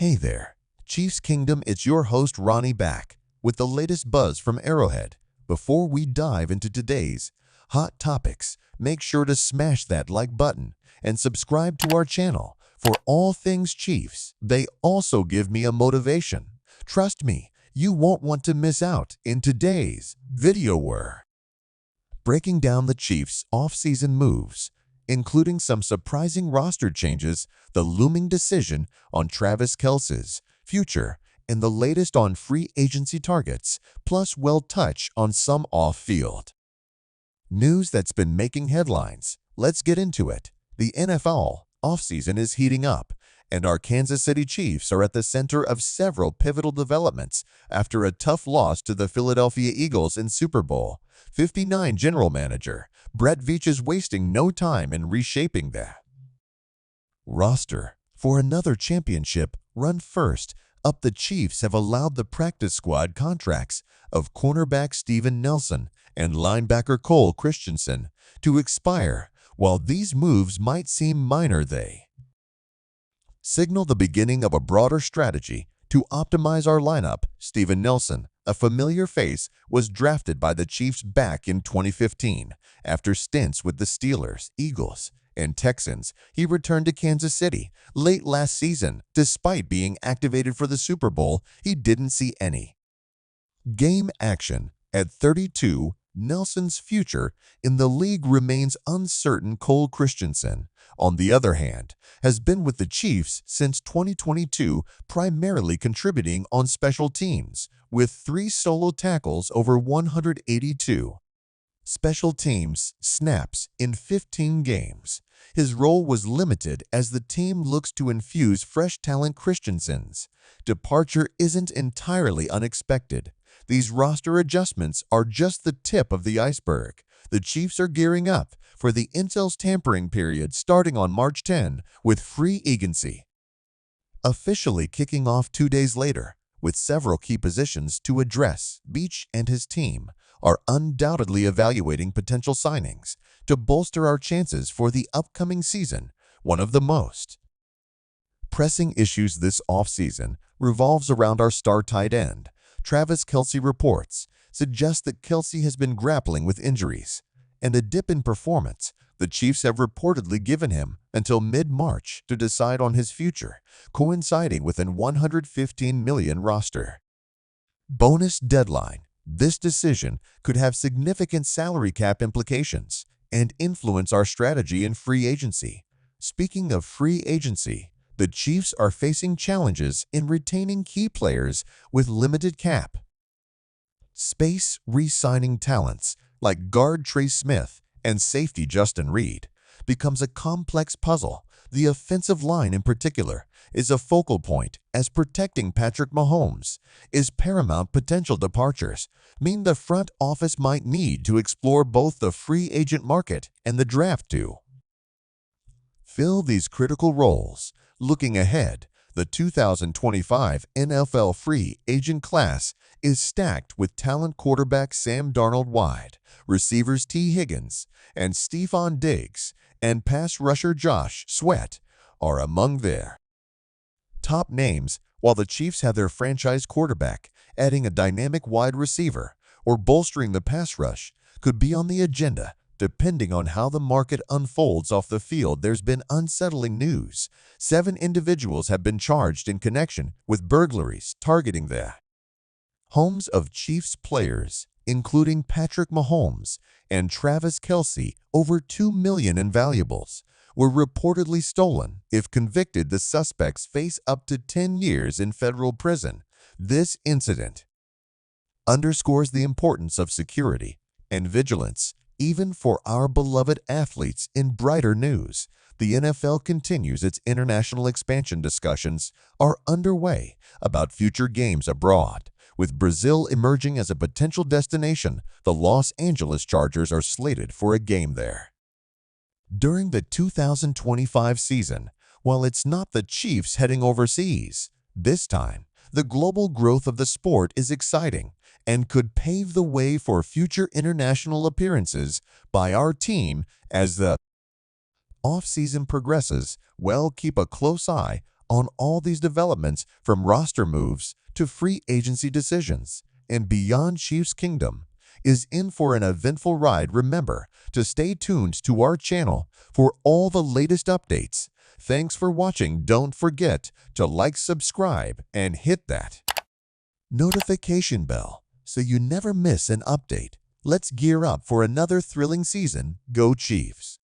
Hey there, Chiefs Kingdom, it's your host Ronnie back with the latest buzz from Arrowhead. Before we dive into today's hot topics, make sure to smash that like button and subscribe to our channel for all things Chiefs. They also give me a motivation. Trust me, you won't want to miss out in today's video. We're breaking down the Chiefs' off-season moves, including some surprising roster changes, the looming decision on Travis Kelce's future, and the latest on free agency targets, plus we'll touch on some off-field news that's been making headlines. Let's get into it. The NFL offseason is heating up, and our Kansas City Chiefs are at the center of several pivotal developments after a tough loss to the Philadelphia Eagles in Super Bowl 59. General Manager Veach is wasting no time in reshaping the roster for another championship run. First up, the Chiefs have allowed the practice squad contracts of cornerback Steven Nelson and linebacker Cole Christensen to expire. While these moves might seem minor, they signal the beginning of a broader strategy to optimize our lineup. Steven Nelson, a familiar face, was drafted by the Chiefs back in 2015. After stints with the Steelers, Eagles, and Texans, he returned to Kansas City late last season. Despite being activated for the Super Bowl, he didn't see any game action. At 32, Nelson's future in the league remains uncertain. Cole Christensen, on the other hand, has been with the Chiefs since 2022, primarily contributing on special teams, with 3 solo tackles over 182 special teams snaps in 15 games. His role was limited as the team looks to infuse fresh talent. Christensen's departure isn't entirely unexpected. These roster adjustments are just the tip of the iceberg. The Chiefs are gearing up for the Intel's tampering period starting on March 10, with free agency officially kicking off 2 days later. With several key positions to address, Veach and his team are undoubtedly evaluating potential signings to bolster our chances for the upcoming season. One of the most pressing issues this offseason revolves around our star tight end. Travis Kelce reports suggest that Kelce has been grappling with injuries and a dip in performance. The Chiefs have reportedly given him until mid-March to decide on his future, coinciding with an $115 million roster bonus deadline. This decision could have significant salary cap implications and influence our strategy in free agency. Speaking of free agency, the Chiefs are facing challenges in retaining key players with limited cap space. Re-signing talents like guard Trey and safety Justin Reid becomes a complex puzzle. The offensive line in particular is a focal point, as protecting Patrick Mahomes is paramount. Potential departures mean the front office might need to explore both the free agent market and the draft to fill these critical roles. Looking ahead, the 2025 NFL free agent class is stacked with talent. Quarterback Sam Darnold, wide receivers T. Higgins and Stefon Diggs, and pass rusher Josh Sweat are among their top names, while the Chiefs have their franchise quarterback. Adding a dynamic wide receiver or bolstering the pass rush could be on the agenda, depending on how the market unfolds off the field. There's been unsettling news. 7 individuals have been charged in connection with burglaries targeting the homes of Chiefs players, including Patrick Mahomes and Travis Kelce. Over $2 million in valuables were reportedly stolen. If convicted, the suspects face up to 10 years in federal prison. This incident underscores the importance of security and vigilance, even for our beloved athletes. In brighter news, the NFL continues its international expansion. Discussions are underway about future games abroad, with Brazil emerging as a potential destination. The Los Angeles Chargers are slated for a game there during the 2025 season. While it's not the Chiefs heading overseas this time, the global growth of the sport is exciting and could pave the way for future international appearances by our team as the offseason progresses. Well, keep a close eye on all these developments, from roster moves to free agency decisions. And beyond Chiefs Kingdom is in for an eventful ride. Remember to stay tuned to our channel for all the latest updates. Thanks for watching. Don't forget to like, subscribe, and hit that notification bell so you never miss an update. Let's gear up for another thrilling season. Go Chiefs!